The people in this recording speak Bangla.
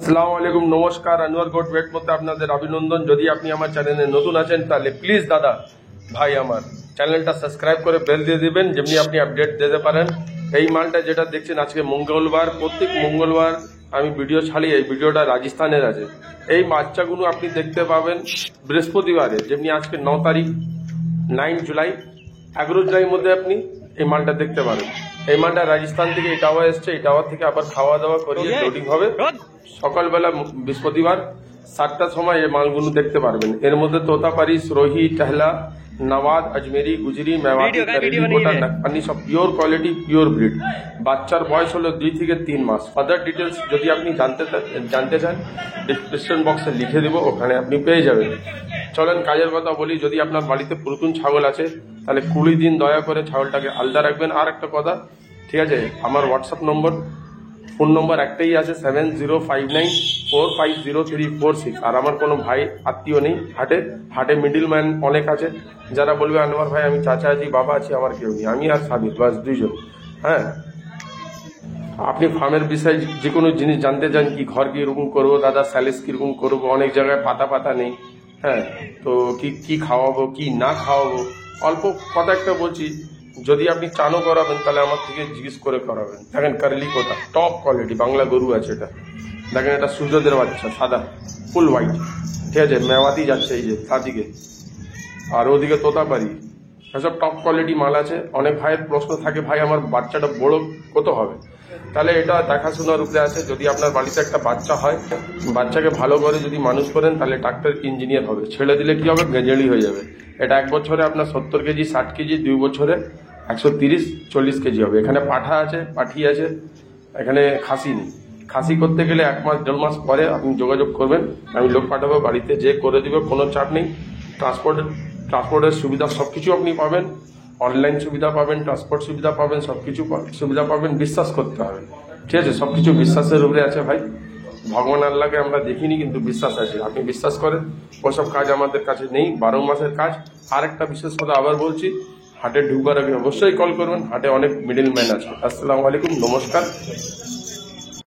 আসসালামু আলাইকুম, নমস্কার। আনোয়ার গোট ভেট মধ্যে আপনাদের অভিনন্দন। যদি আপনি আমার চ্যানেলে নতুন আছেন তাহলে প্লিজ দাদা ভাই আমার চ্যানেলটা সাবস্ক্রাইব করে বেল দিয়ে দিবেন, যেমনি আপনি আপডেট দিতে পারেন। এই মালটা যেটা দেখছেন আজকে মঙ্গলবার, প্রত্যেক মঙ্গলবার আমি ভিডিও ছাড়ি। এই ভিডিওটা রাজস্থানের আছে। এই বাচ্চাগুলো আপনি দেখতে পাবেন বৃহস্পতিবারে, যেমনি আজকে 9 তারিখ 9 জুলাই 11 জুলাইয়ের মধ্যে আপনি এই মালটা দেখতে পারেন। এই মালটা রাজস্থান থেকে ইটাওয়া এসছে, ইটাওয়া থেকে আবার খাওয়া দাওয়া করিয়ে লোডিং হবে। সকালবেলা বৃহস্পতিবার 7টার সময় এই মালগুলো দেখতে পারবেন। এর মধ্যে তোতাপারি, সিরোহি, টহলা, নওয়াজ, আজমেরি, গুজরি, মেওয়াতি, করেলি, কোটা, নাগপানি সব পিওর কোয়ালিটি, পিওর ব্রিড। বাচ্চার বয়স হলো 2 থেকে 3 মাস। আদার ডিটেলস যদি আপনি জানতে চান ডিসক্রিপশন বক্সে লিখে দিব, ওখানে আপনি পেয়ে যাবেন। চলেন কাজের কথা বলি। যদি আপনার বাড়িতে পুরাতন ছাগল আছে তাহলে 20 দিন দয়া করে ছাগলটাকে আলাদা রাখবেন। আর একটা কথা, ঠিক আছে, আমার হোয়াটসঅ্যাপ নম্বর, ফোন নম্বর একটাই আছে 7059450346। আর আমার কোনো ভাই আত্মীয় নেই হাটে মিডিল ম্যান অনেক আছে, যারা বলবে আনোয়ার ভাই আমি চাচা আছি, বাবা আছি, আমার কেউ নেই, আমি আর সাবির, বাস দুইজন। হ্যাঁ, আপনি ফার্মের বিষয়ে যে কোনো জিনিস জানতে চান, কি ঘর কিরকম করবো দাদা, স্যালেস কিরকম করবো, অনেক জায়গায় পাতা নেই। হ্যাঁ, তো কি খাওয়াবো কি না খাওয়াবো, অল্প কথা একটা বলছি। যদি আপনি চানও করাবেন তাহলে আমার থেকে জিজ্ঞেস করে করাবেন। দেখেন কারলি কোটা টপ কোয়ালিটি বাংলা গরু আছে এটা। দেখেন এটা সূর্যদের বাচ্চা, সাদা ফুল হোয়াইট, ঠিক আছে। মেওয়াতি যাচ্ছে এই যে চারদিকে, আর ওদিকে তোতাপারি, এসব টপ কোয়ালিটি মাল আছে। অনেক ভাইয়ের প্রশ্ন থাকে, ভাই আমার বাচ্চাটা বড় কত হবে? তাহলে এটা দেখাশোনার উপরে আছে। যদি আপনার বাড়িতে একটা বাচ্চা হয়, বাচ্চাকে ভালো করে যদি মানুষ করেন তাহলে ডাক্তার ইঞ্জিনিয়ার হবে। ছেড়ে দিলে কি হবে? গেজেড়ি হয়ে যাবে। এটা 1 বছরে আপনার 70 কেজি 60 কেজি, 2 বছরে 130-40 কেজি হবে। এখানে পাঠা আছে, পাঠি আছে, এখানে খাসি নেই। খাসি করতে গেলে 1 মাস 1.5 মাস পরে আপনি যোগাযোগ করবেন, আমি লোক পাঠাবো, বাড়িতে যে করে দিবে, কোনো চাপ নেই। ট্রান্সপোর্টের সুবিধা সবকিছু আপনি পাবেন, অনলাইন সুবিধা পাবেন, ট্রান্সপোর্ট সুবিধা পাবেন, সবকিছু সুবিধা পাবেন। বিশ্বাস করতে হবে, ঠিক আছে। সবকিছু বিশ্বাসের উপরে আছে ভাই। ভগবান আল্লাহকে আমরা দেখিনি, কিন্তু বিশ্বাস আছে। আপনি বিশ্বাস করেন, ওসব কাজ আমাদের কাছে নেই, 12 মাসের কাজ। আর একটা বিশেষ কথা আবার বলছি, হাটে ঢুকবার আগে অবশ্যই কল করবেন। হাটে অনেক মিডল ম্যান আছে। আসসালামু আলাইকুম, নমস্কার।